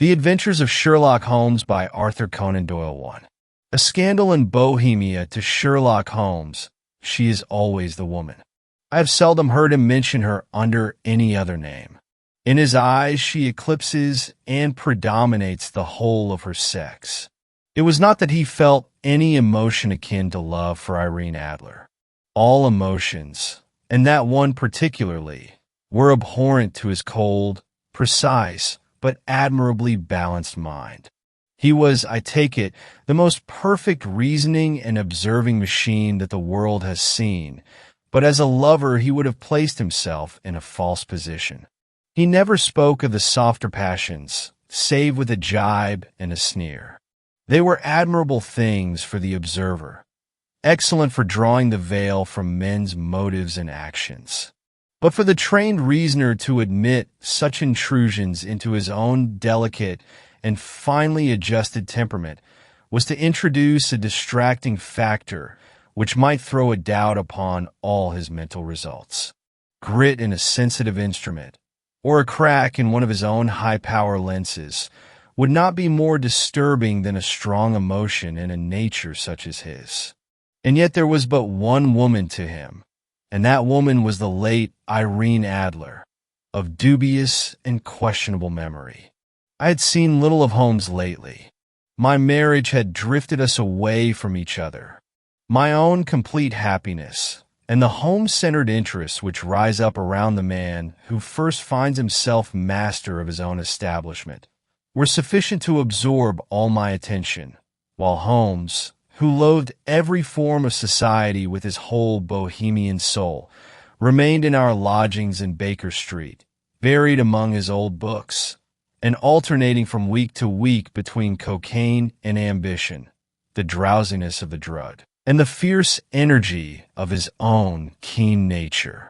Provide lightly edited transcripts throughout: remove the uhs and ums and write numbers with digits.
The Adventures of Sherlock Holmes by Arthur Conan Doyle 1. A scandal in Bohemia to Sherlock Holmes. She is always the woman. I have seldom heard him mention her under any other name. In his eyes, she eclipses and predominates the whole of her sex. It was not that he felt any emotion akin to love for Irene Adler. All emotions, and that one particularly, were abhorrent to his cold, precise, but admirably balanced mind. He was, I take it, the most perfect reasoning and observing machine that the world has seen, but as a lover he would have placed himself in a false position. He never spoke of the softer passions, save with a jibe and a sneer. They were admirable things for the observer, excellent for drawing the veil from men's motives and actions. But for the trained reasoner to admit such intrusions into his own delicate and finely adjusted temperament was to introduce a distracting factor which might throw a doubt upon all his mental results. Grit in a sensitive instrument, or a crack in one of his own high-power lenses, would not be more disturbing than a strong emotion in a nature such as his. And yet there was but one woman to him, and that woman was the late Irene Adler, of dubious and questionable memory. I had seen little of Holmes lately. My marriage had drifted us away from each other. My own complete happiness, and the home-centered interests which rise up around the man who first finds himself master of his own establishment, were sufficient to absorb all my attention, while Holmes, who loathed every form of society with his whole bohemian soul, remained in our lodgings in Baker Street, varied among his old books, and alternating from week to week between cocaine and ambition, the drowsiness of the drugged, and the fierce energy of his own keen nature.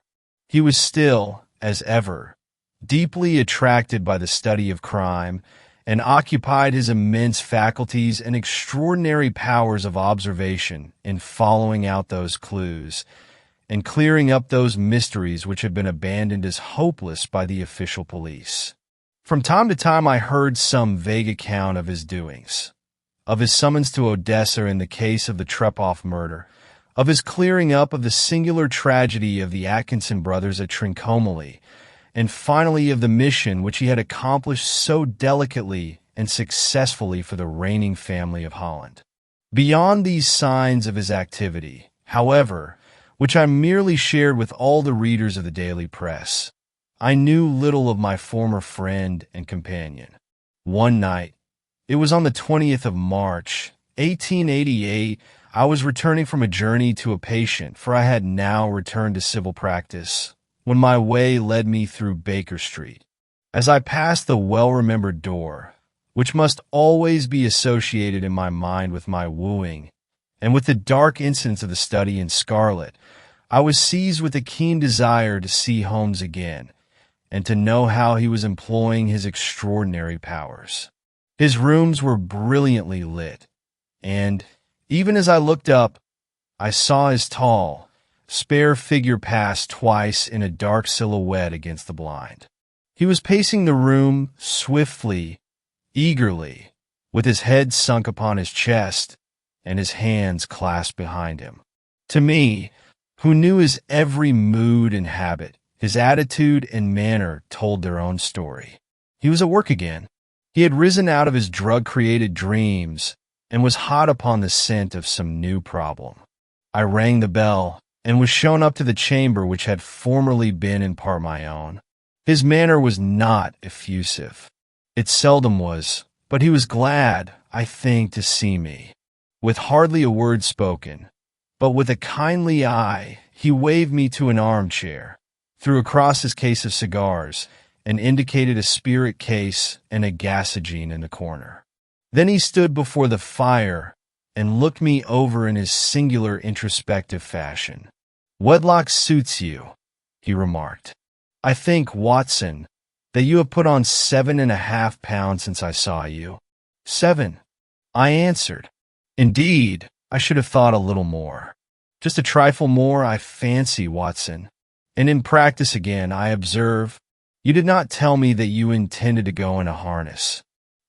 He was still, as ever, deeply attracted by the study of crime, and occupied his immense faculties and extraordinary powers of observation in following out those clues and clearing up those mysteries which had been abandoned as hopeless by the official police. From time to time I heard some vague account of his doings, of his summons to Odessa in the case of the Trepoff murder, of his clearing up of the singular tragedy of the Atkinson brothers at Trincomalee, and finally of the mission which he had accomplished so delicately and successfully for the reigning family of Holland. Beyond these signs of his activity, however, which I merely shared with all the readers of the daily press, I knew little of my former friend and companion. One night, it was on the 20th of March, 1888, I was returning from a journey to a patient, for I had now returned to civil practice, when my way led me through Baker Street. As I passed the well-remembered door, which must always be associated in my mind with my wooing, and with the dark incidents of the study in scarlet, I was seized with a keen desire to see Holmes again, and to know how he was employing his extraordinary powers. His rooms were brilliantly lit, and, even as I looked up, I saw his tall, spare figure pass twice in a dark silhouette against the blind. He was pacing the room swiftly, eagerly, with his head sunk upon his chest and his hands clasped behind him. To me, who knew his every mood and habit, his attitude and manner told their own story. He was at work again. He had risen out of his drug-created dreams and was hot upon the scent of some new problem. I rang the bell and was shown up to the chamber which had formerly been in part my own. His manner was not effusive. It seldom was, but he was glad, I think, to see me. With hardly a word spoken, but with a kindly eye, he waved me to an armchair, threw across his case of cigars, and indicated a spirit case and a gasogene in the corner. Then he stood before the fire and looked me over in his singular introspective fashion. "Wedlock suits you," he remarked. "I think, Watson, that you have put on 7.5 pounds since I saw you." "7," I answered. "Indeed, I should have thought a little more." "Just a trifle more, I fancy, Watson. And in practice again, I observe, you did not tell me that you intended to go into harness."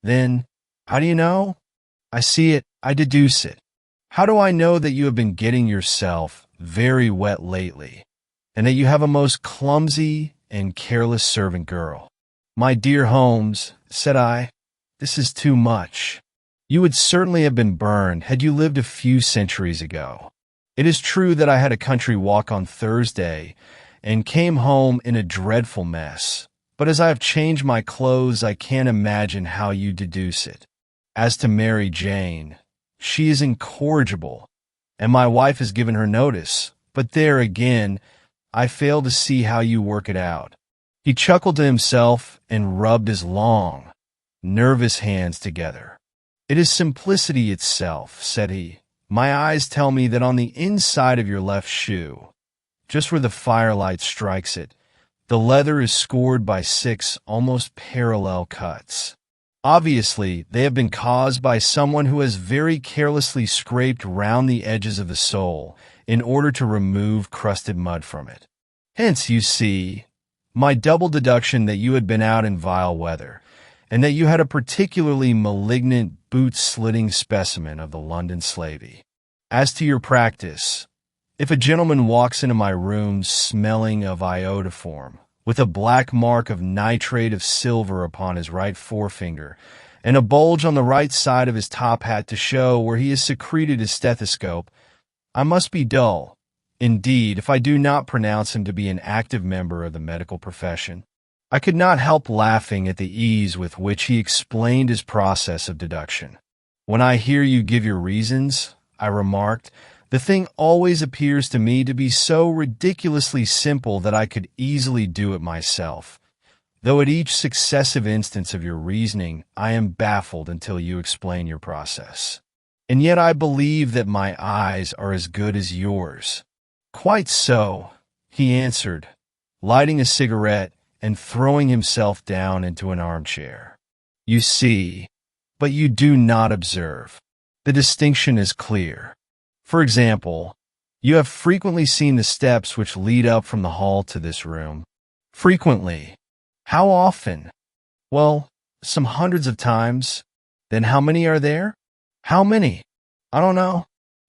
Then, how do you know? I see it, I deduce it. How do I know that you have been getting yourself very wet lately, and that you have a most clumsy and careless servant girl? My dear Holmes, said I, this is too much. You would certainly have been burned had you lived a few centuries ago. It is true that I had a country walk on Thursday and came home in a dreadful mess, but as I have changed my clothes, I can't imagine how you deduce it. As to Mary Jane, she is incorrigible, and my wife has given her notice, but there again, I fail to see how you work it out. He chuckled to himself and rubbed his long, nervous hands together. It is simplicity itself, said he. My eyes tell me that on the inside of your left shoe, just where the firelight strikes it, the leather is scored by 6 almost parallel cuts. Obviously, they have been caused by someone who has very carelessly scraped round the edges of the sole in order to remove crusted mud from it. Hence, you see, my double deduction that you had been out in vile weather, and that you had a particularly malignant boot-slitting specimen of the London slavey. As to your practice, if a gentleman walks into my room smelling of iodoform, with a black mark of nitrate of silver upon his right forefinger, and a bulge on the right side of his top hat to show where he has secreted his stethoscope, I must be dull, indeed, if I do not pronounce him to be an active member of the medical profession. I could not help laughing at the ease with which he explained his process of deduction. When I hear you give your reasons, I remarked, the thing always appears to me to be so ridiculously simple that I could easily do it myself, though at each successive instance of your reasoning I am baffled until you explain your process. And yet I believe that my eyes are as good as yours. Quite so, he answered, lighting a cigarette and throwing himself down into an armchair. You see, but you do not observe. The distinction is clear. For example, you have frequently seen the steps which lead up from the hall to this room. Frequently. How often? Well, some hundreds of times. Then how many are there? How many? I don't know.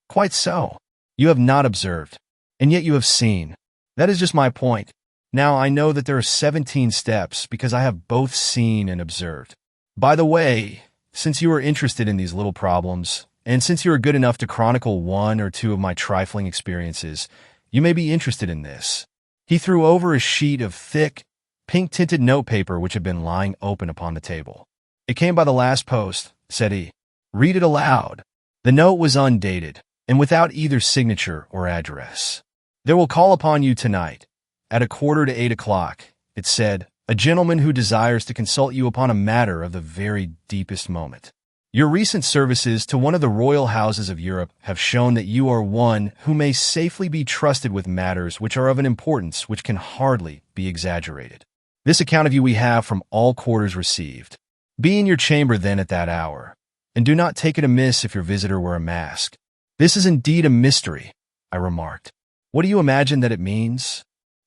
Quite so. You have not observed, and yet you have seen. That is just my point. Now I know that there are 17 steps because I have both seen and observed. By the way, since you are interested in these little problems, and since you are good enough to chronicle 1 or 2 of my trifling experiences, you may be interested in this. He threw over a sheet of thick, pink-tinted notepaper which had been lying open upon the table. It came by the last post, said he. Read it aloud. The note was undated, and without either signature or address. There will call upon you tonight, at 7:45, it said, a gentleman who desires to consult you upon a matter of the very deepest moment. Your recent services to one of the royal houses of Europe have shown that you are one who may safely be trusted with matters which are of an importance which can hardly be exaggerated. This account of you we have from all quarters received. Be in your chamber then at that hour, and do not take it amiss if your visitor wear a mask. This is indeed a mystery, I remarked. What do you imagine that it means?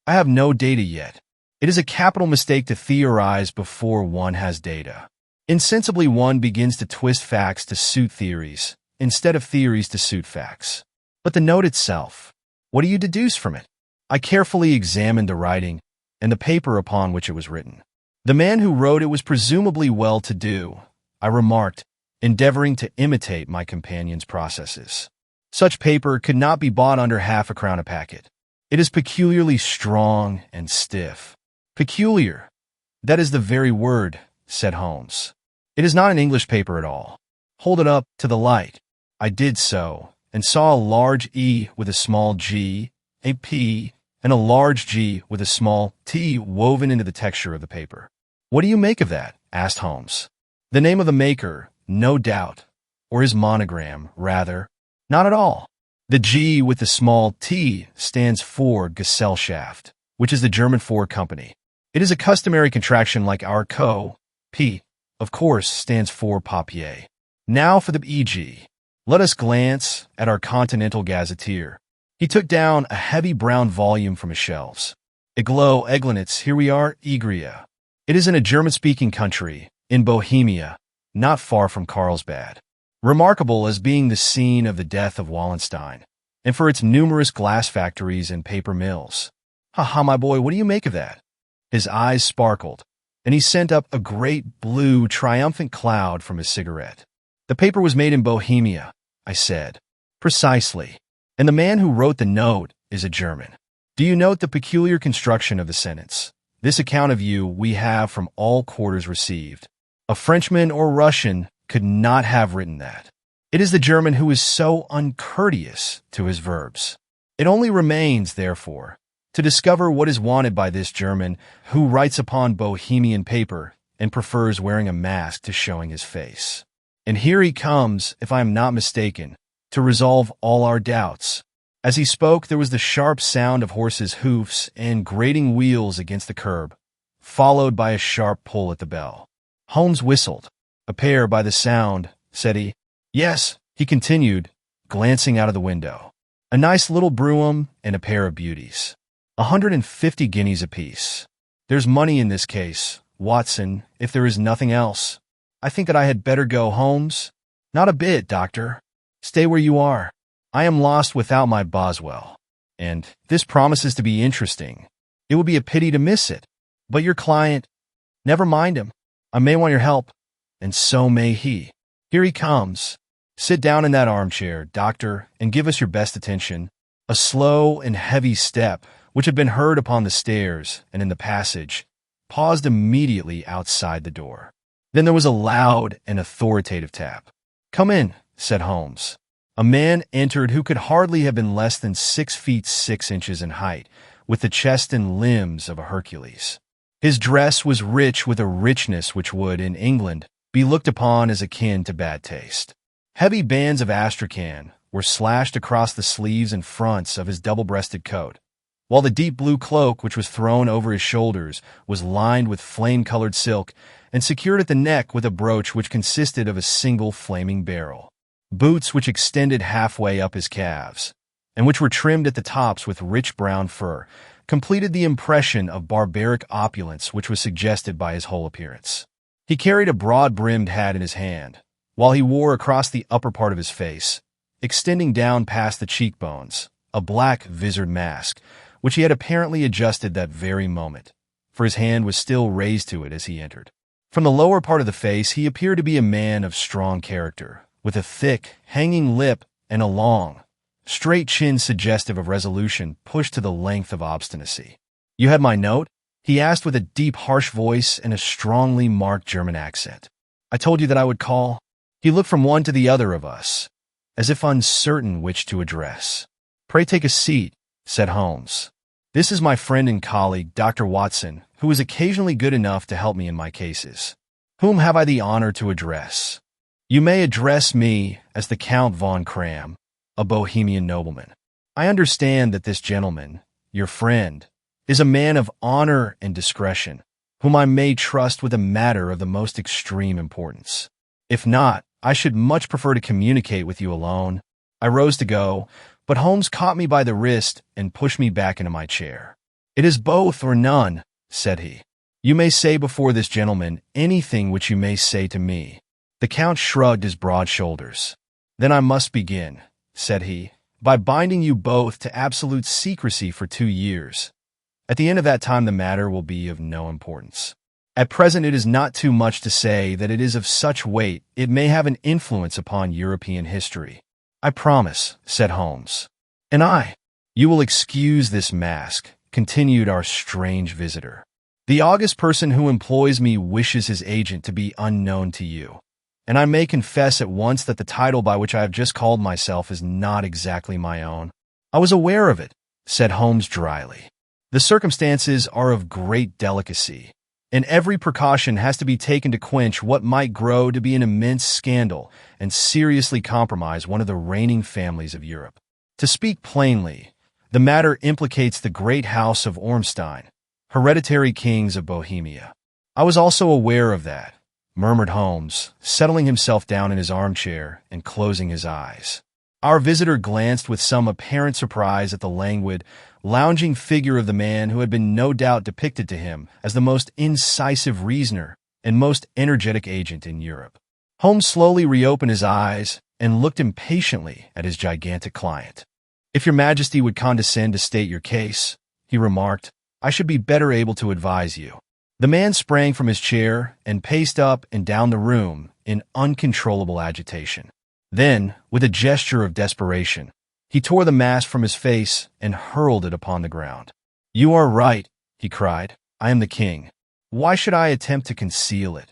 I have no data yet. It is a capital mistake to theorize before one has data. Insensibly one begins to twist facts to suit theories, instead of theories to suit facts. But the note itself, what do you deduce from it? I carefully examined the writing and the paper upon which it was written. The man who wrote it was presumably well-to-do, I remarked, endeavoring to imitate my companion's processes. Such paper could not be bought under half a crown a packet. It is peculiarly strong and stiff. Peculiar. That is the very word, said Holmes. It is not an English paper at all. Hold it up to the light. I did so, and saw a large E with a small g, a P, and a large G with a small t woven into the texture of the paper. What do you make of that? Asked Holmes. The name of the maker, no doubt, or his monogram, rather. Not at all. The G with the small t stands for Gesellschaft, which is the German for company. It is a customary contraction like our co. P, of course, stands for papier. Now for the EG. Let us glance at our Continental Gazetteer. He took down a heavy brown volume from his shelves. Iglo Eglinitz, here we are, Igria. It is in a German-speaking country, in Bohemia, not far from Carlsbad, remarkable as being the scene of the death of Wallenstein, and for its numerous glass factories and paper mills. Ha ha, my boy, what do you make of that? His eyes sparkled, and he sent up a great blue, triumphant cloud from his cigarette. The paper was made in Bohemia, I said. Precisely. And the man who wrote the note is a German. Do you note the peculiar construction of the sentence? This account of you we have from all quarters received. A Frenchman or Russian could not have written that. It is the German who is so uncourteous to his verbs. It only remains, therefore, to discover what is wanted by this German who writes upon Bohemian paper and prefers wearing a mask to showing his face. And here he comes, if I am not mistaken, to resolve all our doubts. As he spoke, there was the sharp sound of horses' hoofs and grating wheels against the curb, followed by a sharp pull at the bell. Holmes whistled. A pair by the sound, said he. Yes, he continued, glancing out of the window. A nice little brougham and a pair of beauties. 150 guineas apiece. There's money in this case, Watson, if there is nothing else. I think that I had better go, Holmes. Not a bit, Doctor. Stay where you are. I am lost without my Boswell. And this promises to be interesting. It would be a pity to miss it. But your client, never mind him. I may want your help, and so may he. Here he comes. Sit down in that armchair, Doctor, and give us your best attention. A slow and heavy step, which had been heard upon the stairs and in the passage, paused immediately outside the door. Then there was a loud and authoritative tap. Come in, said Holmes. A man entered who could hardly have been less than 6 feet 6 inches in height, with the chest and limbs of a Hercules. His dress was rich with a richness which would, in England, be looked upon as akin to bad taste. Heavy bands of astrakhan were slashed across the sleeves and fronts of his double-breasted coat, while the deep blue cloak which was thrown over his shoulders was lined with flame-colored silk and secured at the neck with a brooch which consisted of a single flaming barrel. Boots which extended halfway up his calves, and which were trimmed at the tops with rich brown fur, completed the impression of barbaric opulence which was suggested by his whole appearance. He carried a broad-brimmed hat in his hand, while he wore across the upper part of his face, extending down past the cheekbones, a black visored mask, which he had apparently adjusted that very moment, for his hand was still raised to it as he entered. From the lower part of the face he appeared to be a man of strong character, with a thick, hanging lip and a long, straight chin suggestive of resolution pushed to the length of obstinacy. You had my note? He asked with a deep, harsh voice and a strongly marked German accent. I told you that I would call. He looked from one to the other of us, as if uncertain which to address. Pray take a seat, said Holmes. This is my friend and colleague, Dr. Watson, who is occasionally good enough to help me in my cases. Whom have I the honor to address? You may address me as the Count von Kram, a Bohemian nobleman. I understand that this gentleman, your friend, is a man of honor and discretion, whom I may trust with a matter of the most extreme importance. If not, I should much prefer to communicate with you alone. I rose to go, but Holmes caught me by the wrist and pushed me back into my chair. It is both or none, said he. You may say before this gentleman anything which you may say to me. The Count shrugged his broad shoulders. Then I must begin, said he, by binding you both to absolute secrecy for 2 years. At the end of that time the matter will be of no importance. At present it is not too much to say that it is of such weight it may have an influence upon European history. I promise, said Holmes. And I. You will excuse this mask, continued our strange visitor. The august person who employs me wishes his agent to be unknown to you, and I may confess at once that the title by which I have just called myself is not exactly my own. I was aware of it, said Holmes dryly. The circumstances are of great delicacy, and every precaution has to be taken to quench what might grow to be an immense scandal and seriously compromise one of the reigning families of Europe. To speak plainly, the matter implicates the great house of Ormstein, hereditary kings of Bohemia. I was also aware of that, murmured Holmes, settling himself down in his armchair and closing his eyes. Our visitor glanced with some apparent surprise at the languid, lounging figure of the man who had been no doubt depicted to him as the most incisive reasoner and most energetic agent in Europe. Holmes slowly reopened his eyes and looked impatiently at his gigantic client. "If your Majesty would condescend to state your case," he remarked, "I should be better able to advise you." The man sprang from his chair and paced up and down the room in uncontrollable agitation. Then, with a gesture of desperation, he tore the mask from his face and hurled it upon the ground. "You are right," he cried. "I am the king. Why should I attempt to conceal it?"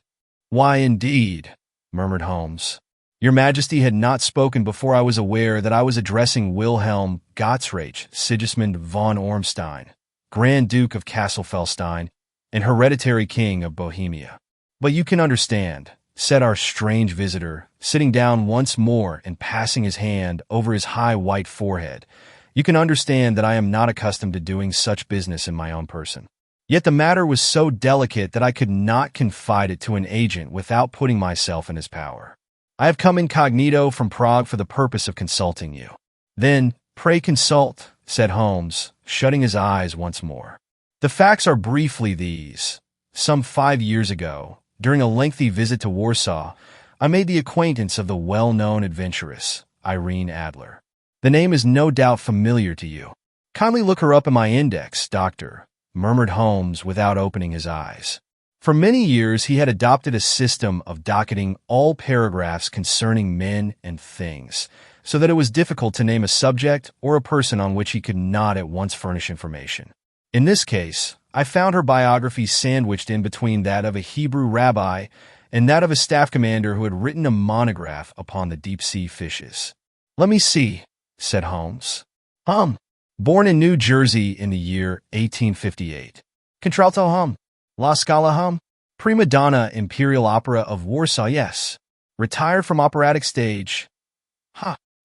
"Why, indeed," murmured Holmes. "Your Majesty had not spoken before I was aware that I was addressing Wilhelm Gottsreich Sigismund von Ormstein, Grand Duke of Castelfelstein and hereditary King of Bohemia. But you can understand," said our strange visitor, sitting down once more and passing his hand over his high white forehead. "You can understand that I am not accustomed to doing such business in my own person. Yet the matter was so delicate that I could not confide it to an agent without putting myself in his power. I have come incognito from Prague for the purpose of consulting you." "Then, pray consult," said Holmes, shutting his eyes once more. "The facts are briefly these. Some 5 years ago, during a lengthy visit to Warsaw, I made the acquaintance of the well-known adventuress, Irene Adler. The name is no doubt familiar to you. Kindly look her up in my index, Doctor," murmured Holmes without opening his eyes. For many years he had adopted a system of docketing all paragraphs concerning men and things, so that it was difficult to name a subject or a person on which he could not at once furnish information. In this case, I found her biography sandwiched in between that of a Hebrew rabbi and that of a staff commander who had written a monograph upon the deep-sea fishes. "Let me see," said Holmes. Born in New Jersey in the year 1858. Contralto La Scala prima donna Imperial Opera of Warsaw, yes. Retired from operatic stage.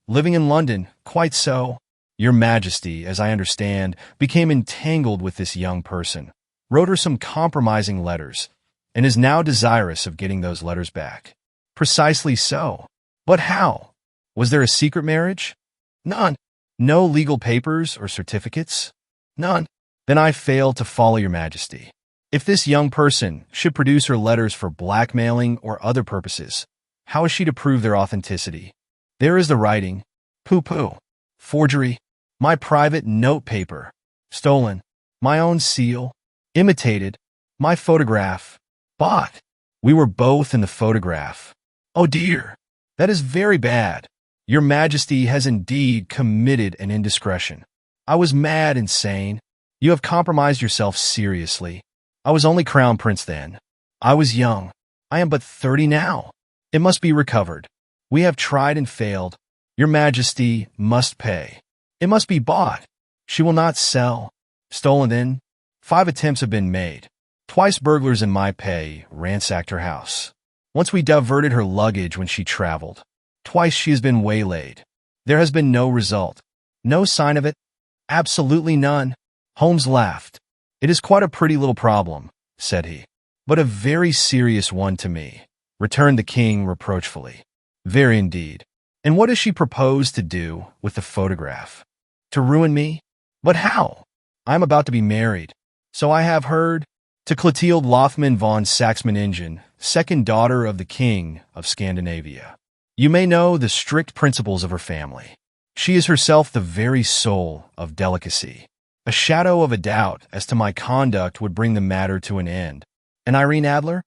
Living in London, quite so. Your Majesty, as I understand, became entangled with this young person, wrote her some compromising letters, and is now desirous of getting those letters back." "Precisely so. But how? Was there a secret marriage?" "None." "No legal papers or certificates?" "None." "Then I fail to follow your Majesty. If this young person should produce her letters for blackmailing or other purposes, how is she to prove their authenticity? There is the writing. Pooh-pooh. Forgery. My private note paper. Stolen. My own seal. Imitated. My photograph. Bought. We were both in the photograph. Oh dear. That is very bad. Your Majesty has indeed committed an indiscretion. I was mad and sane. You have compromised yourself seriously. I was only Crown Prince then. I was young. I am but 30 now. It must be recovered. We have tried and failed. Your Majesty must pay. It must be bought. She will not sell. Stolen then? 5 attempts have been made. Twice burglars in my pay ransacked her house. Once we diverted her luggage when she traveled. Twice she has been waylaid. There has been no result. No sign of it. Absolutely none." Holmes laughed. "It is quite a pretty little problem," said he. "But a very serious one to me," returned the king reproachfully. "Very indeed. And what does she propose to do with the photograph?" "To ruin me? But how? I am about to be married. So I have heard, to Clotilde Lothman von Saxe-Meiningen, second daughter of the King of Scandinavia. You may know the strict principles of her family. She is herself the very soul of delicacy. A shadow of a doubt as to my conduct would bring the matter to an end. And Irene Adler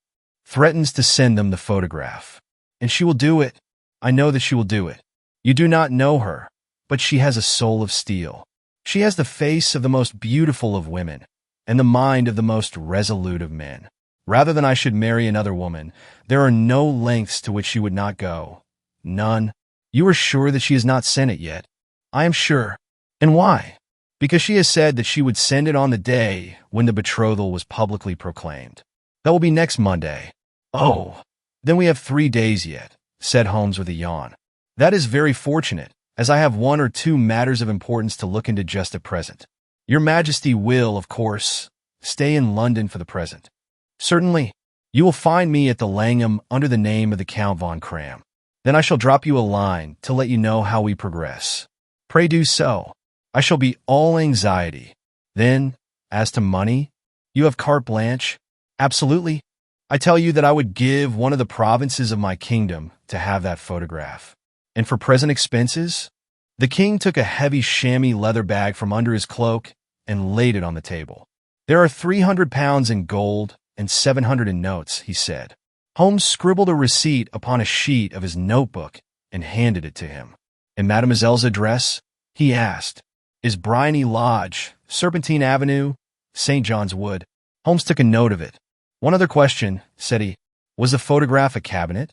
threatens to send them the photograph. And she will do it. I know that she will do it. You do not know her, but she has a soul of steel. She has the face of the most beautiful of women, and the mind of the most resolute of men. Rather than I should marry another woman, there are no lengths to which she would not go. None. You are sure that she has not sent it yet?" "I am sure." "And why?" "Because she has said that she would send it on the day when the betrothal was publicly proclaimed. That will be next Monday." "Oh, then we have 3 days yet," said Holmes with a yawn. "That is very fortunate, as I have 1 or 2 matters of importance to look into just at present. Your Majesty will, of course, stay in London for the present." "Certainly. You will find me at the Langham under the name of the Count von Cram. Then I shall drop you a line to let you know how we progress." "Pray do so. I shall be all anxiety. Then, as to money, you have carte blanche?" "Absolutely. I tell you that I would give one of the provinces of my kingdom to have that photograph. And for present expenses, the king took a heavy chamois leather bag from under his cloak and laid it on the table. There are 300 pounds in gold and 700 in notes, he said. Holmes scribbled a receipt upon a sheet of his notebook and handed it to him. And Mademoiselle's address? He asked. Is Bryony Lodge, Serpentine Avenue, St. John's Wood. Holmes took a note of it. One other question, said he. Was the photograph a cabinet?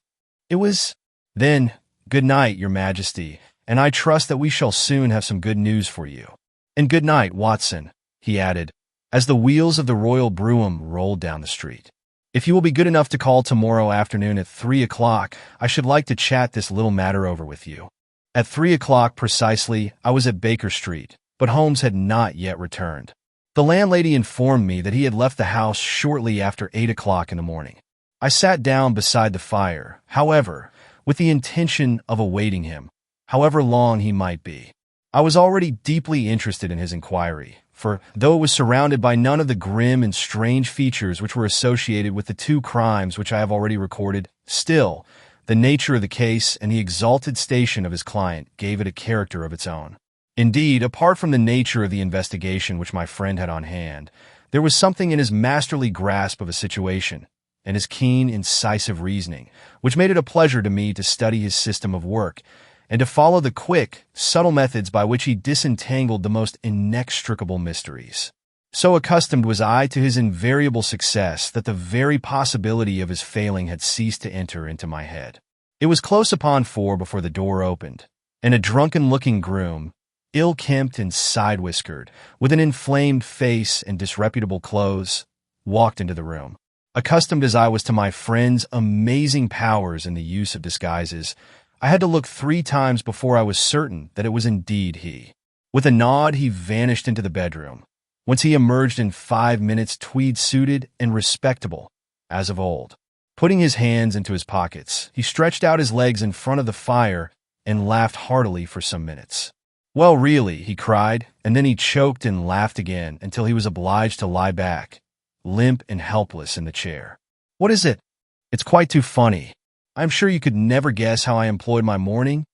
It was. Then, good night, Your Majesty, and I trust that we shall soon have some good news for you. And good night, Watson, he added, as the wheels of the royal brougham rolled down the street. If you will be good enough to call tomorrow afternoon at 3 o'clock, I should like to chat this little matter over with you. At 3 o'clock precisely, I was at Baker Street, but Holmes had not yet returned. The landlady informed me that he had left the house shortly after 8 o'clock in the morning. I sat down beside the fire, however, with the intention of awaiting him, however long he might be. I was already deeply interested in his inquiry, for though it was surrounded by none of the grim and strange features which were associated with the two crimes which I have already recorded, still, the nature of the case and the exalted station of his client gave it a character of its own. Indeed, apart from the nature of the investigation which my friend had on hand, there was something in his masterly grasp of a situation and his keen, incisive reasoning, which made it a pleasure to me to study his system of work and to follow the quick, subtle methods by which he disentangled the most inextricable mysteries. So accustomed was I to his invariable success that the very possibility of his failing had ceased to enter into my head. It was close upon 4 before the door opened, and a drunken-looking groom, ill-kempt and side-whiskered, with an inflamed face and disreputable clothes, walked into the room. Accustomed as I was to my friend's amazing powers in the use of disguises, I had to look 3 times before I was certain that it was indeed he. With a nod, he vanished into the bedroom, whence he emerged in 5 minutes tweed-suited and respectable, as of old. Putting his hands into his pockets, he stretched out his legs in front of the fire and laughed heartily for some minutes. Well, really, he cried, and then he choked and laughed again until he was obliged to lie back, limp and helpless in the chair. What is it? It's quite too funny. I'm sure you could never guess how I employed my morning,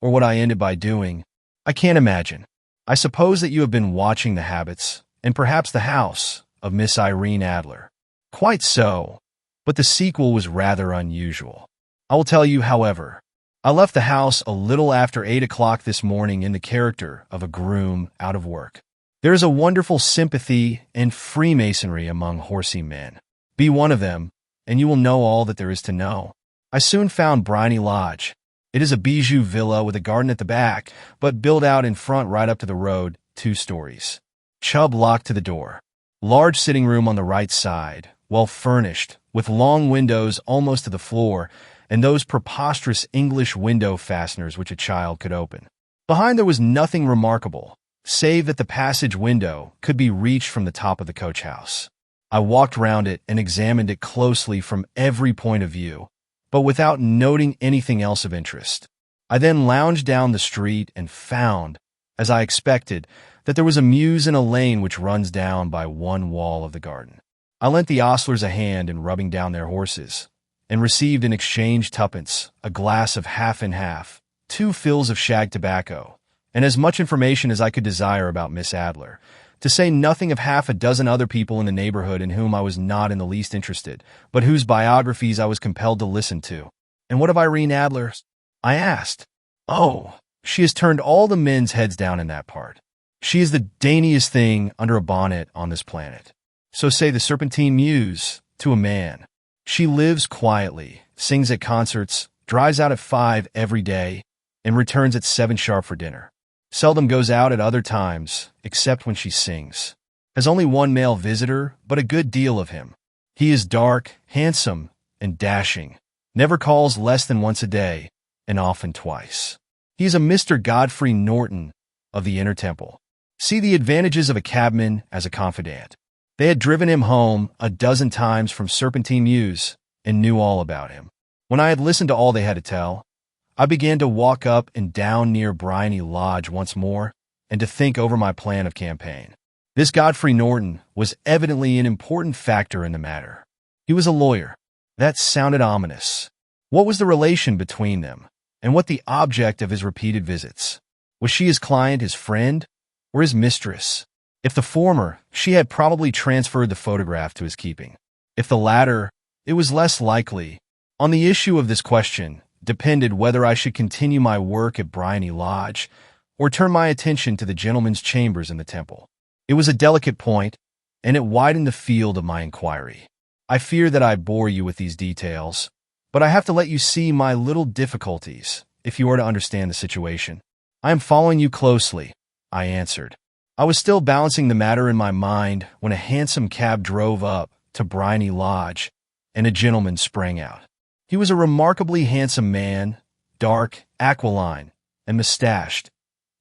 or what I ended by doing. I can't imagine. I suppose that you have been watching the habits, and perhaps the house, of Miss Irene Adler. Quite so, but the sequel was rather unusual. I will tell you, however. I left the house a little after 8 o'clock this morning in the character of a groom out of work. There is a wonderful sympathy and freemasonry among horsey men. Be one of them, and you will know all that there is to know. I soon found Bryony Lodge. It is a bijou villa with a garden at the back, but built out in front right up to the road, 2 stories. Chubb locked to the door. Large sitting room on the right side, well furnished, with long windows almost to the floor, and those preposterous English window fasteners which a child could open. Behind there was nothing remarkable, save that the passage window could be reached from the top of the coach house. I walked round it and examined it closely from every point of view, but without noting anything else of interest. I then lounged down the street and found, as I expected, that there was a mews in a lane which runs down by one wall of the garden. I lent the ostlers a hand in rubbing down their horses, and received in exchange 2pence, a glass of half and half, 2 fills of shag tobacco, and as much information as I could desire about Miss Adler, to say nothing of half a dozen other people in the neighborhood in whom I was not in the least interested, but whose biographies I was compelled to listen to. And what of Irene Adler? I asked. Oh, she has turned all the men's heads down in that part. She is the daintiest thing under a bonnet on this planet. So say the Serpentine Muse, to a man. She lives quietly, sings at concerts, drives out at 5 every day, and returns at 7 sharp for dinner. Seldom goes out at other times, except when she sings. Has only 1 male visitor, but a good deal of him. He is dark, handsome, and dashing. Never calls less than once a day, and often twice. He is a Mr. Godfrey Norton of the Inner Temple. See the advantages of a cabman as a confidant. They had driven him home a dozen times from Serpentine Mews, and knew all about him. When I had listened to all they had to tell, I began to walk up and down near Bryony Lodge once more, and to think over my plan of campaign. This Godfrey Norton was evidently an important factor in the matter. He was a lawyer. That sounded ominous. What was the relation between them, and what the object of his repeated visits? Was she his client, his friend, or his mistress? If the former, she had probably transferred the photograph to his keeping. If the latter, it was less likely. On the issue of this question depended whether I should continue my work at Bryony Lodge or turn my attention to the gentleman's chambers in the temple. It was a delicate point, and it widened the field of my inquiry. I fear that I bore you with these details, but I have to let you see my little difficulties if you are to understand the situation. I am following you closely, I answered. I was still balancing the matter in my mind when a hansom cab drove up to Bryony Lodge, and a gentleman sprang out. He was a remarkably handsome man, dark, aquiline, and mustached,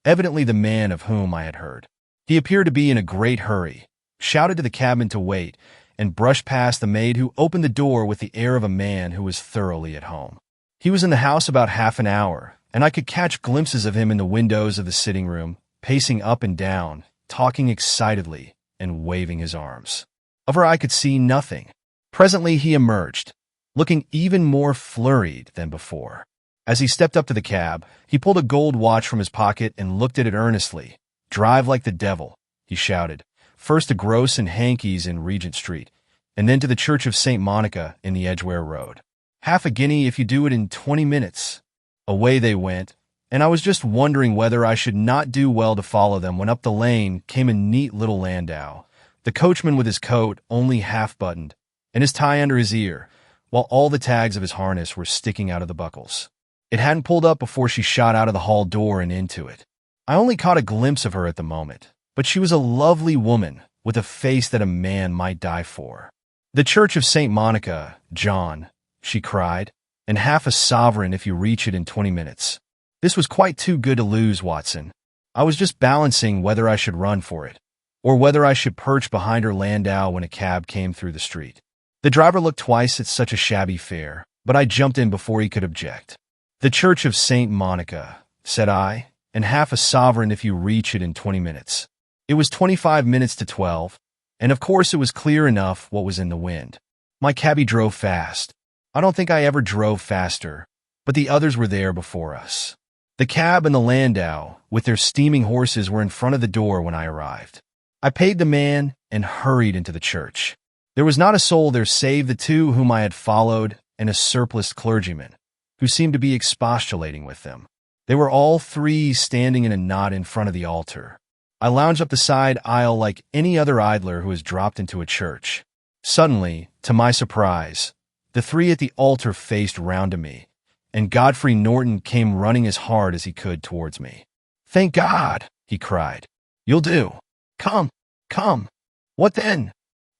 evidently the man of whom I had heard. He appeared to be in a great hurry, shouted to the cabman to wait, and brushed past the maid who opened the door with the air of a man who was thoroughly at home. He was in the house about half an hour, and I could catch glimpses of him in the windows of the sitting room, pacing up and down, talking excitedly, and waving his arms. Of her I could see nothing. Presently he emerged, looking even more flurried than before. As he stepped up to the cab, he pulled a gold watch from his pocket and looked at it earnestly. "Drive like the devil," he shouted, first to Gross and Hankey's in Regent Street, and then to the Church of St. Monica in the Edgware Road. "Half a guinea if you do it in 20 minutes. Away they went, and I was just wondering whether I should not do well to follow them when up the lane came a neat little landau, the coachman with his coat only half buttoned, and his tie under his ear, while all the tags of his harness were sticking out of the buckles. It hadn't pulled up before she shot out of the hall door and into it. I only caught a glimpse of her at the moment, but she was a lovely woman with a face that a man might die for. "The Church of St. Monica, John," she cried, "and half a sovereign if you reach it in 20 minutes. This was quite too good to lose, Watson. I was just balancing whether I should run for it, or whether I should perch behind her landau when a cab came through the street. The driver looked twice at such a shabby fare, but I jumped in before he could object. 'The Church of St. Monica,' said I, 'and half a sovereign if you reach it in 20 minutes. It was 25 minutes to 12, and of course it was clear enough what was in the wind. My cabby drove fast. I don't think I ever drove faster, but the others were there before us. The cab and the landau, with their steaming horses, were in front of the door when I arrived. I paid the man and hurried into the church. There was not a soul there save the two whom I had followed and a surpliced clergyman, who seemed to be expostulating with them. They were all three standing in a knot in front of the altar. I lounged up the side aisle like any other idler who has dropped into a church. Suddenly, to my surprise, the three at the altar faced round to me, and Godfrey Norton came running as hard as he could towards me. "Thank God!" he cried. "You'll do. Come, come." "What then?"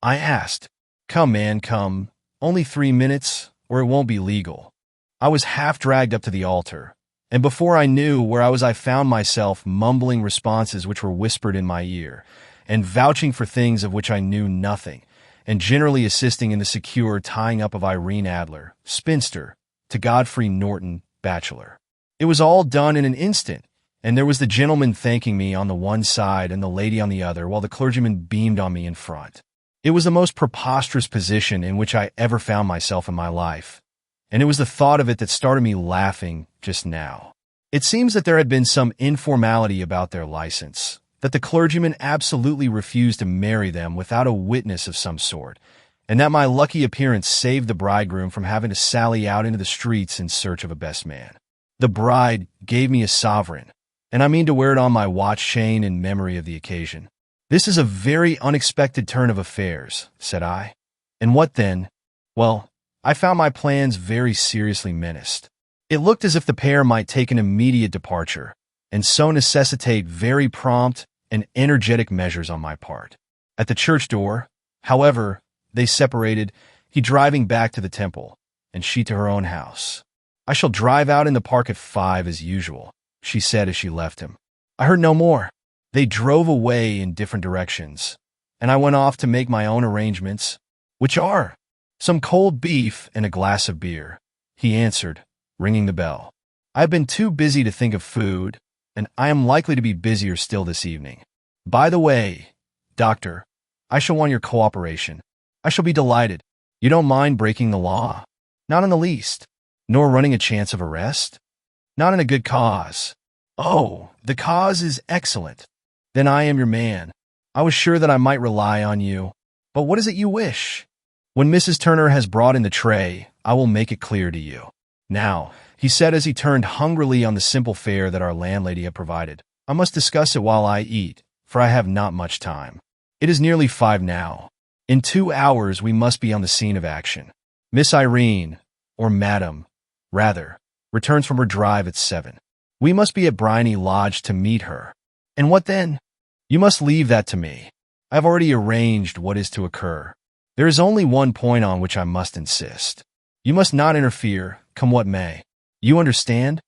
I asked. "Come, man, come. Only 3 minutes, or it won't be legal." I was half dragged up to the altar, and before I knew where I was, I found myself mumbling responses which were whispered in my ear, and vouching for things of which I knew nothing, and generally assisting in the secure tying up of Irene Adler, spinster, to Godfrey Norton, bachelor. It was all done in an instant, and there was the gentleman thanking me on the one side and the lady on the other, while the clergyman beamed on me in front. It was the most preposterous position in which I ever found myself in my life, and it was the thought of it that started me laughing just now. It seems that there had been some informality about their license, that the clergyman absolutely refused to marry them without a witness of some sort, and that my lucky appearance saved the bridegroom from having to sally out into the streets in search of a best man. The bride gave me a sovereign, and I mean to wear it on my watch chain in memory of the occasion. "This is a very unexpected turn of affairs," said I. "And what then?" "Well, I found my plans very seriously menaced. It looked as if the pair might take an immediate departure, and so necessitate very prompt and energetic measures on my part. At the church door, however, they separated, he driving back to the temple, and she to her own house. "I shall drive out in the park at 5 as usual," she said as she left him. I heard no more. They drove away in different directions, and I went off to make my own arrangements, which are some cold beef and a glass of beer, he answered, ringing the bell. "I have been too busy to think of food, and I am likely to be busier still this evening. By the way, Doctor, I shall want your cooperation. I shall be delighted. You don't mind breaking the law? Not in the least. Nor running a chance of arrest? Not in a good cause. Oh, the cause is excellent. Then I am your man. I was sure that I might rely on you. But what is it you wish? When Mrs. Turner has brought in the tray, I will make it clear to you. Now, he said as he turned hungrily on the simple fare that our landlady had provided, I must discuss it while I eat, for I have not much time. It is nearly 5 now. In 2 hours we must be on the scene of action. Miss Irene, or Madam, rather, returns from her drive at 7. We must be at Bryony Lodge to meet her. And what then? You must leave that to me. I have already arranged what is to occur. There is only one point on which I must insist. You must not interfere, come what may. You understand?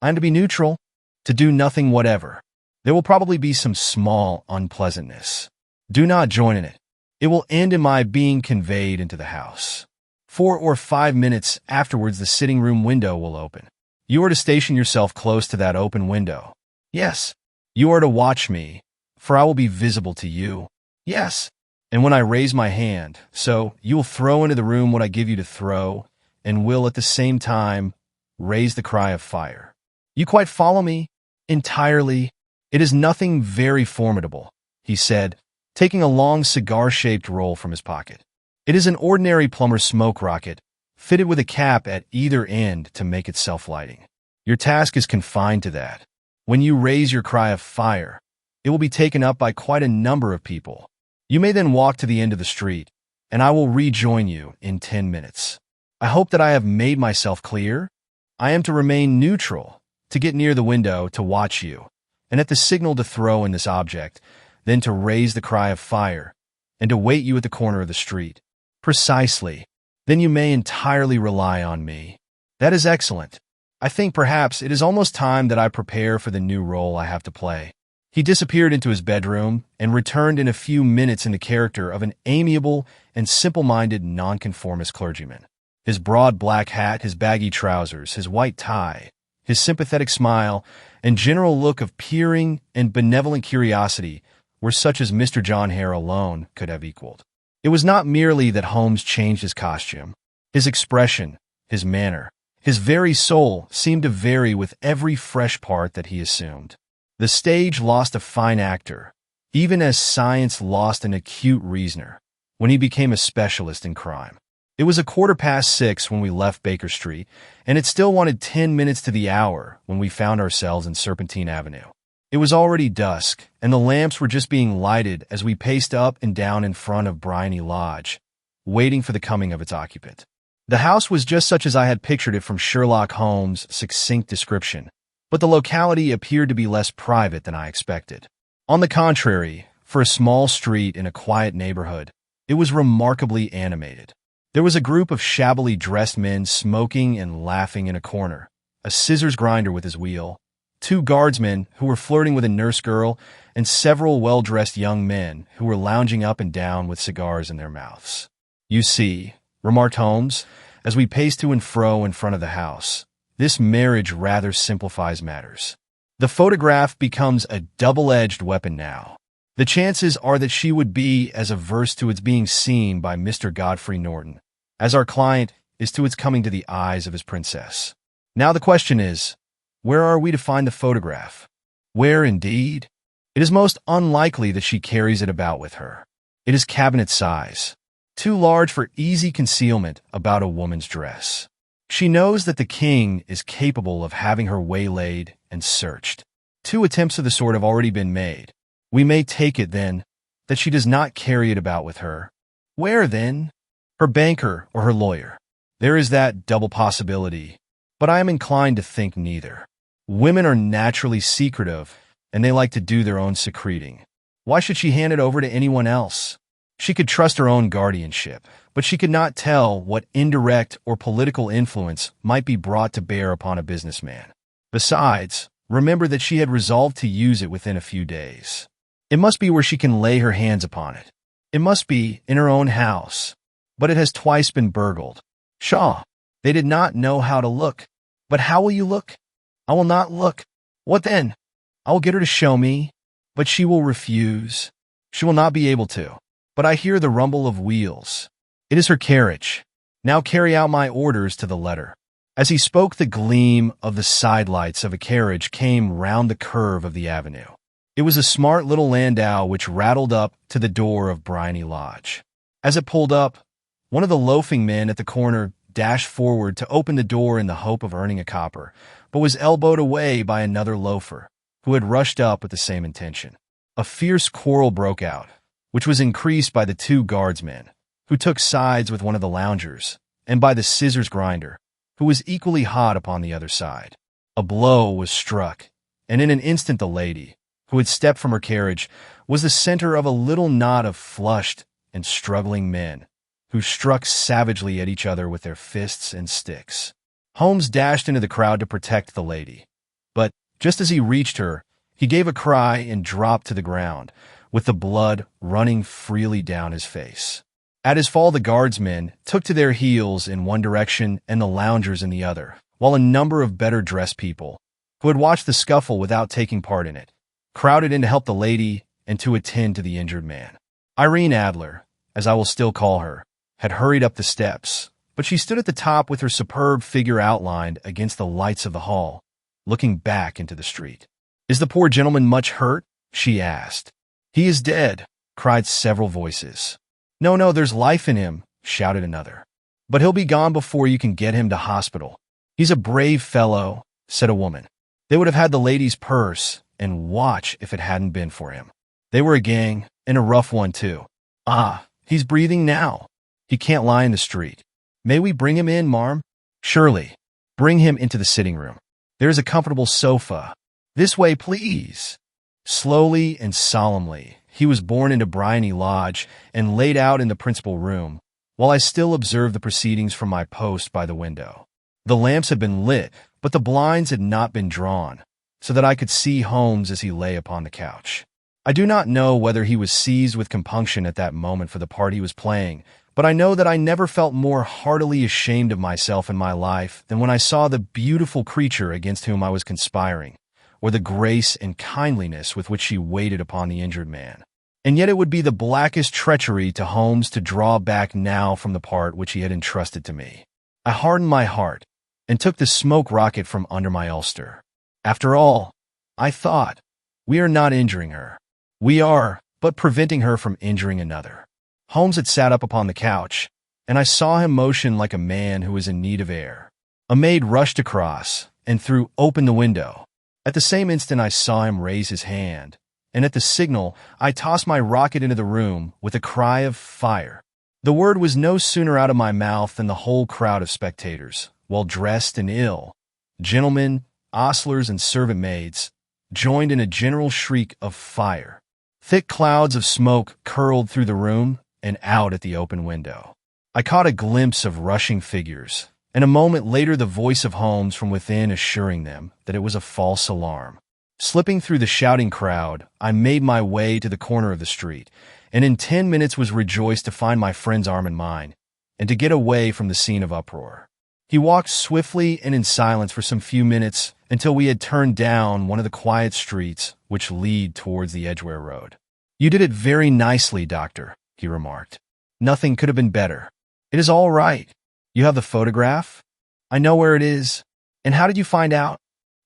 I am to be neutral, to do nothing whatever. There will probably be some small unpleasantness. Do not join in it. It will end in my being conveyed into the house. 4 or 5 minutes afterwards the sitting-room window will open. You are to station yourself close to that open window. Yes. You are to watch me, for I will be visible to you. Yes. And when I raise my hand, so you will throw into the room what I give you to throw, and will at the same time raise the cry of fire. You quite follow me? Entirely. It is nothing very formidable, he said, taking a long cigar-shaped roll from his pocket. It is an ordinary plumber's smoke rocket, fitted with a cap at either end to make it self-lighting. Your task is confined to that. When you raise your cry of fire, it will be taken up by quite a number of people. You may then walk to the end of the street, and I will rejoin you in 10 minutes. I hope that I have made myself clear. I am to remain neutral, to get near the window to watch you, and at the signal to throw in this object, then to raise the cry of fire, and to wait you at the corner of the street. Precisely. Then you may entirely rely on me. That is excellent. I think perhaps it is almost time that I prepare for the new role I have to play. He disappeared into his bedroom and returned in a few minutes in the character of an amiable and simple-minded nonconformist clergyman. His broad black hat, his baggy trousers, his white tie, his sympathetic smile, and general look of peering and benevolent curiosity were such as Mr. John Hare alone could have equaled. It was not merely that Holmes changed his costume. His expression, his manner, his very soul seemed to vary with every fresh part that he assumed. The stage lost a fine actor, even as science lost an acute reasoner, when he became a specialist in crime. It was 6:15 when we left Baker Street, and it still wanted 10 minutes to the hour when we found ourselves in Serpentine Avenue. It was already dusk, and the lamps were just being lighted as we paced up and down in front of Bryony Lodge, waiting for the coming of its occupant. The house was just such as I had pictured it from Sherlock Holmes' succinct description, but the locality appeared to be less private than I expected. On the contrary, for a small street in a quiet neighborhood, it was remarkably animated. There was a group of shabbily dressed men smoking and laughing in a corner, a scissors grinder with his wheel, 2 guardsmen who were flirting with a nurse girl, and several well-dressed young men who were lounging up and down with cigars in their mouths. You see, remarked Holmes, as we paced to and fro in front of the house, this marriage rather simplifies matters. The photograph becomes a double-edged weapon now. The chances are that she would be as averse to its being seen by Mr. Godfrey Norton as our client is to its coming to the eyes of his princess. Now the question is, where are we to find the photograph? Where, indeed? It is most unlikely that she carries it about with her. It is cabinet size, too large for easy concealment about a woman's dress. She knows that the king is capable of having her waylaid and searched. 2 attempts of the sort have already been made. We may take it, then, that she does not carry it about with her. Where, then? Her banker or her lawyer. There is that double possibility, but I am inclined to think neither. Women are naturally secretive, and they like to do their own secreting. Why should she hand it over to anyone else? She could trust her own guardianship, but she could not tell what indirect or political influence might be brought to bear upon a businessman. Besides, remember that she had resolved to use it within a few days. It must be where she can lay her hands upon it. It must be in her own house, but it has twice been burgled. Pshaw! They did not know how to look. But how will you look? I will not look. What then? I will get her to show me, but she will refuse. She will not be able to. But I hear the rumble of wheels. It is her carriage. Now carry out my orders to the letter." As he spoke, the gleam of the sidelights of a carriage came round the curve of the avenue. It was a smart little landau which rattled up to the door of Bryony Lodge. As it pulled up, one of the loafing men at the corner dashed forward to open the door in the hope of earning a copper, but was elbowed away by another loafer, who had rushed up with the same intention. A fierce quarrel broke out, which was increased by the two guardsmen, who took sides with one of the loungers, and by the scissors grinder, who was equally hot upon the other side. A blow was struck, and in an instant the lady, who had stepped from her carriage, was the center of a little knot of flushed and struggling men, who struck savagely at each other with their fists and sticks. Holmes dashed into the crowd to protect the lady, but just as he reached her, he gave a cry and dropped to the ground, with the blood running freely down his face. At his fall, the guardsmen took to their heels in one direction and the loungers in the other, while a number of better-dressed people, who had watched the scuffle without taking part in it, crowded in to help the lady and to attend to the injured man. Irene Adler, as I will still call her, had hurried up the steps, but she stood at the top with her superb figure outlined against the lights of the hall, looking back into the street. "Is the poor gentleman much hurt?" she asked. "He is dead," cried several voices. No, there's life in him," shouted another. "But he'll be gone before you can get him to hospital." "He's a brave fellow," said a woman. "They would have had the lady's purse and watch if it hadn't been for him. They were a gang, and a rough one, too. Ah, he's breathing now. He can't lie in the street. May we bring him in, marm?" "Surely. Bring him into the sitting room. There is a comfortable sofa. This way, please." Slowly and solemnly, he was borne into Bryony Lodge and laid out in the principal room, while I still observed the proceedings from my post by the window. The lamps had been lit, but the blinds had not been drawn, so that I could see Holmes as he lay upon the couch. I do not know whether he was seized with compunction at that moment for the part he was playing, but I know that I never felt more heartily ashamed of myself in my life than when I saw the beautiful creature against whom I was conspiring, or the grace and kindliness with which she waited upon the injured man. And yet it would be the blackest treachery to Holmes to draw back now from the part which he had entrusted to me. I hardened my heart, and took the smoke rocket from under my ulster. After all, I thought, we are not injuring her. We are but preventing her from injuring another. Holmes had sat up upon the couch, and I saw him motion like a man who is in need of air. A maid rushed across and threw open the window. At the same instant I saw him raise his hand, and at the signal I tossed my rocket into the room with a cry of fire. The word was no sooner out of my mouth than the whole crowd of spectators, well-dressed and ill, gentlemen, ostlers, and servant maids, joined in a general shriek of fire. Thick clouds of smoke curled through the room and out at the open window. I caught a glimpse of rushing figures, and a moment later the voice of Holmes from within assuring them that it was a false alarm. Slipping through the shouting crowd, I made my way to the corner of the street, and in 10 minutes was rejoiced to find my friend's arm in mine, and to get away from the scene of uproar. He walked swiftly and in silence for some few minutes until we had turned down one of the quiet streets which lead towards the Edgware Road. "You did it very nicely, Doctor," he remarked. "Nothing could have been better. It is all right. You have the photograph? I know where it is. And how did you find out?"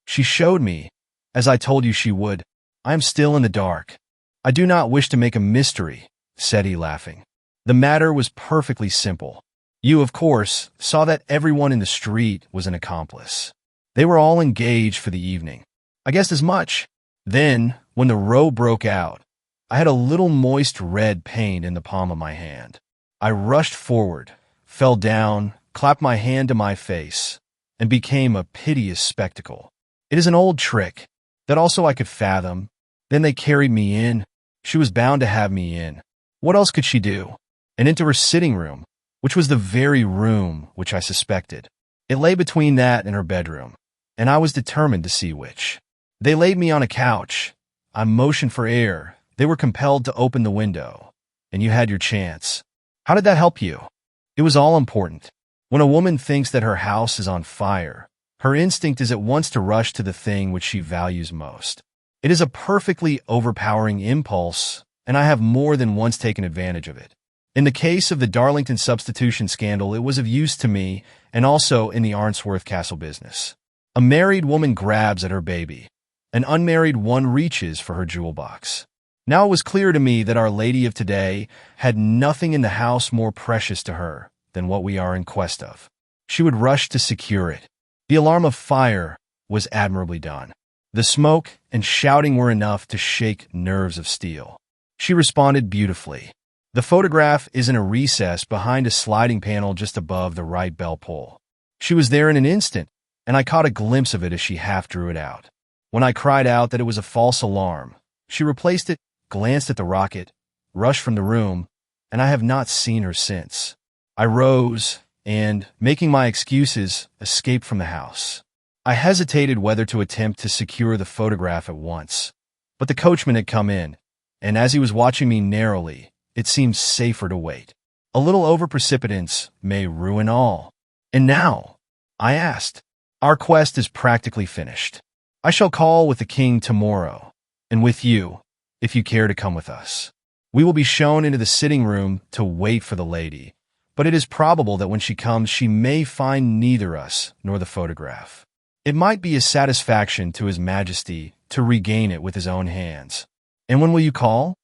"She showed me, as I told you she would. I am still in the dark." "I do not wish to make a mystery," said he, laughing. "The matter was perfectly simple. You, of course, saw that everyone in the street was an accomplice. They were all engaged for the evening. I guessed as much. Then, when the row broke out, I had a little moist red paint in the palm of my hand. I rushed forward, fell down, clapped my hand to my face, and became a piteous spectacle. It is an old trick, that also I could fathom. Then they carried me in. She was bound to have me in. What else could she do? And into her sitting room, which was the very room which I suspected. It lay between that and her bedroom, and I was determined to see which. They laid me on a couch. I motioned for air. They were compelled to open the window, and you had your chance. How did that help you? It was all important. When a woman thinks that her house is on fire, her instinct is at once to rush to the thing which she values most. It is a perfectly overpowering impulse, and I have more than once taken advantage of it. In the case of the Darlington substitution scandal, it was of use to me, and also in the Arnsworth Castle business. A married woman grabs at her baby. An unmarried one reaches for her jewel box. Now it was clear to me that Our Lady of today had nothing in the house more precious to her than what we are in quest of. She would rush to secure it. The alarm of fire was admirably done. The smoke and shouting were enough to shake nerves of steel. She responded beautifully. The photograph is in a recess behind a sliding panel just above the right bell pull. She was there in an instant, and I caught a glimpse of it as she half drew it out. When I cried out that it was a false alarm, she replaced it, glanced at the rocket, rushed from the room, and I have not seen her since. I rose and, making my excuses, escaped from the house. I hesitated whether to attempt to secure the photograph at once, but the coachman had come in, and as he was watching me narrowly, it seemed safer to wait. A little over-precipitance may ruin all. And now, I asked, our quest is practically finished. I shall call with the king tomorrow, and with you, if you care to come with us. We will be shown into the sitting room to wait for the lady, but it is probable that when she comes, she may find neither us nor the photograph. It might be a satisfaction to His Majesty to regain it with his own hands. And when will you call?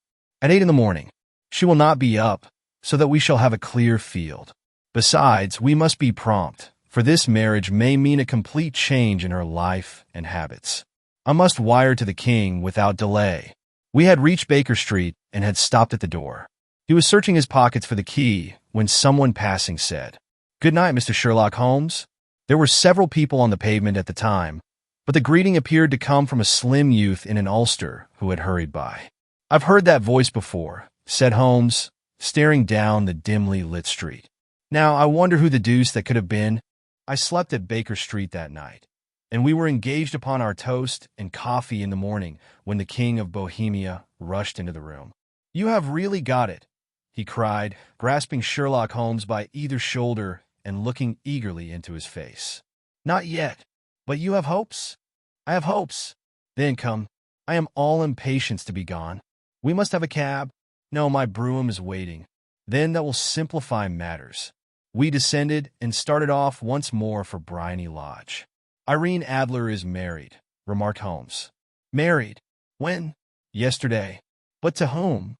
At 8 in the morning. She will not be up, so that we shall have a clear field. Besides, we must be prompt, for this marriage may mean a complete change in her life and habits. I must wire to the king without delay. We had reached Baker Street and had stopped at the door. He was searching his pockets for the key when someone passing said, "Good night, Mr. Sherlock Holmes." There were several people on the pavement at the time, but the greeting appeared to come from a slim youth in an ulster who had hurried by. "I've heard that voice before," said Holmes, staring down the dimly lit street. "Now, I wonder who the deuce that could have been." I slept at Baker Street that night, and we were engaged upon our toast and coffee in the morning when the King of Bohemia rushed into the room. "You have really got it," he cried, grasping Sherlock Holmes by either shoulder and looking eagerly into his face. "Not yet, but you have hopes?" "I have hopes." "Then come. I am all impatience to be gone. We must have a cab." "No, my brougham is waiting." "Then that will simplify matters." We descended and started off once more for Bryony Lodge. "Irene Adler is married," remarked Holmes. "Married? When?" "Yesterday." "But to whom?"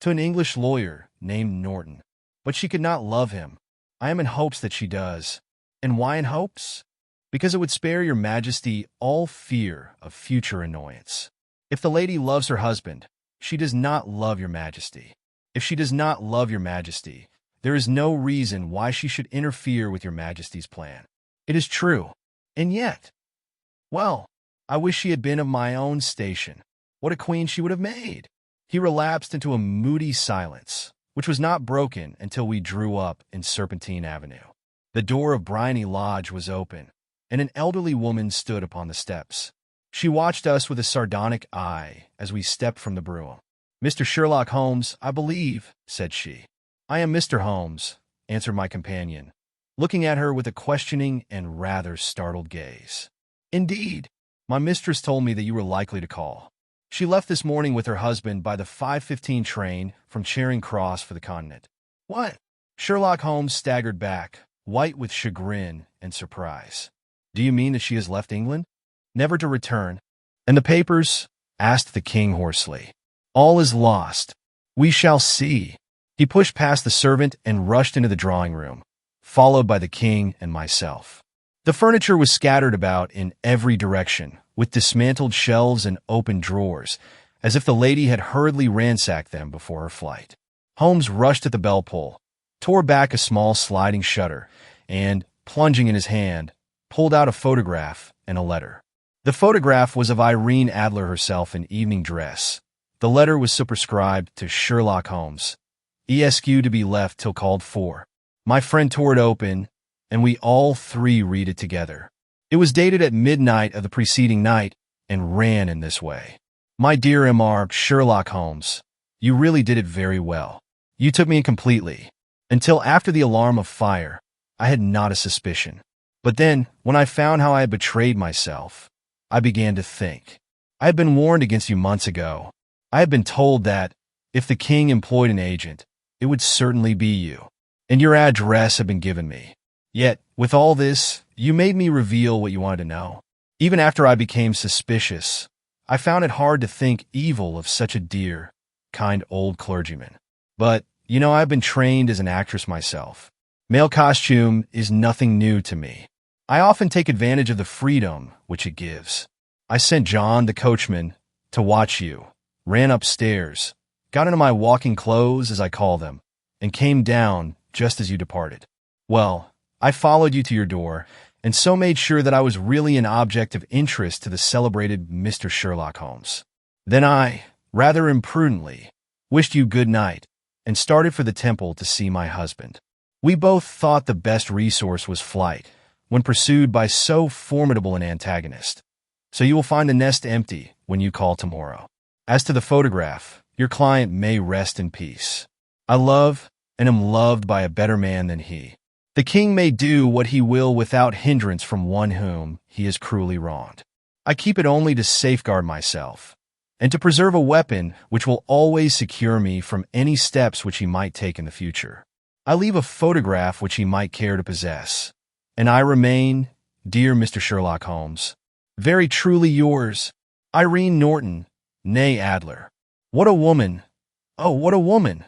"To an English lawyer named Norton. But she could not love him. I am in hopes that she does." "And why in hopes?" "Because it would spare your Majesty all fear of future annoyance. If the lady loves her husband, she does not love your Majesty. If she does not love your Majesty, there is no reason why she should interfere with your Majesty's plan. It is true. And yet, well, I wish she had been of my own station. What a queen she would have made." He relapsed into a moody silence, which was not broken until we drew up in Serpentine Avenue. The door of Bryony Lodge was open, and an elderly woman stood upon the steps. She watched us with a sardonic eye as we stepped from the brougham. "Mr. Sherlock Holmes, I believe," said she. "I am Mr. Holmes," answered my companion, looking at her with a questioning and rather startled gaze. "Indeed, my mistress told me that you were likely to call. She left this morning with her husband by the 5:15 train from Charing Cross for the Continent." "What?" Sherlock Holmes staggered back, white with chagrin and surprise. "Do you mean that she has left England?" "Never to return." "And the papers?" asked the king hoarsely. "All is lost. We shall see." He pushed past the servant and rushed into the drawing room, followed by the king and myself. The furniture was scattered about in every direction, with dismantled shelves and open drawers, as if the lady had hurriedly ransacked them before her flight. Holmes rushed at the bell pull, tore back a small sliding shutter, and, plunging in his hand, pulled out a photograph and a letter. The photograph was of Irene Adler herself in evening dress. The letter was superscribed to Sherlock Holmes, ESQ to be left till called for. My friend tore it open, and we all three read it together. It was dated at midnight of the preceding night and ran in this way. "My dear Mr. Sherlock Holmes, you really did it very well. You took me in completely. Until after the alarm of fire, I had not a suspicion. But then, when I found how I had betrayed myself, I began to think. I had been warned against you months ago. I had been told that, if the king employed an agent, it would certainly be you. And your address had been given me. Yet, with all this, you made me reveal what you wanted to know. Even after I became suspicious, I found it hard to think evil of such a dear, kind old clergyman. But, I've been trained as an actress myself. Male costume is nothing new to me. I often take advantage of the freedom which it gives. I sent John, the coachman, to watch you, ran upstairs, got into my walking clothes, as I call them, and came down just as you departed. Well, I followed you to your door, and so made sure that I was really an object of interest to the celebrated Mr. Sherlock Holmes. Then I, rather imprudently, wished you good night, and started for the temple to see my husband. We both thought the best resource was flight, when pursued by so formidable an antagonist. So you will find the nest empty when you call tomorrow. As to the photograph, your client may rest in peace. I love and am loved by a better man than he. The king may do what he will without hindrance from one whom he has cruelly wronged. I keep it only to safeguard myself, and to preserve a weapon which will always secure me from any steps which he might take in the future. I leave a photograph which he might care to possess, and I remain, dear Mr. Sherlock Holmes, very truly yours, Irene Norton, née Adler. What a woman! Oh, what a woman!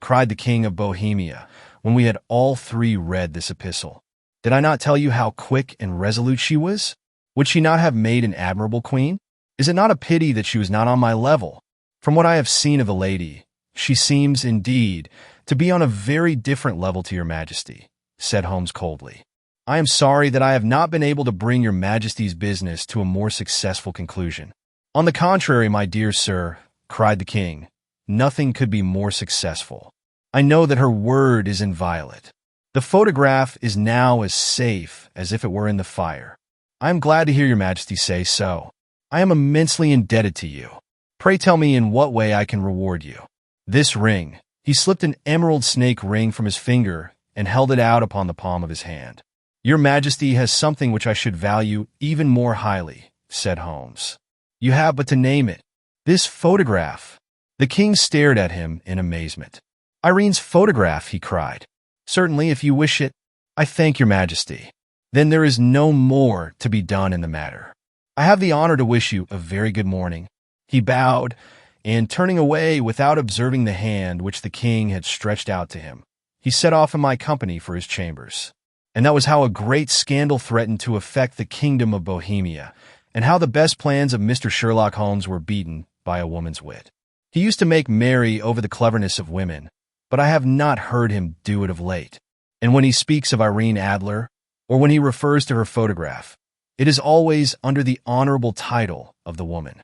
Cried the King of Bohemia, when we had all three read this epistle. Did I not tell you how quick and resolute she was? Would she not have made an admirable queen? Is it not a pity that she was not on my level? From what I have seen of the lady, she seems, indeed, to be on a very different level to your majesty, said Holmes coldly. I am sorry that I have not been able to bring your majesty's business to a more successful conclusion. On the contrary, my dear sir, cried the king, nothing could be more successful. I know that her word is inviolate. The photograph is now as safe as if it were in the fire. I am glad to hear your majesty say so. I am immensely indebted to you. Pray tell me in what way I can reward you. This ring. He slipped an emerald snake ring from his finger and held it out upon the palm of his hand. Your majesty has something which I should value even more highly, said Holmes. You have but to name it. This photograph. The king stared at him in amazement. Irene's photograph, he cried. Certainly, if you wish it. I thank your majesty. Then there is no more to be done in the matter. I have the honor to wish you a very good morning. He bowed, and turning away without observing the hand which the king had stretched out to him, he set off in my company for his chambers. And that was how a great scandal threatened to affect the kingdom of Bohemia, and how the best plans of Mr. Sherlock Holmes were beaten by a woman's wit. He used to make merry over the cleverness of women, but I have not heard him do it of late. And when he speaks of Irene Adler, or when he refers to her photograph, it is always under the honorable title of the woman.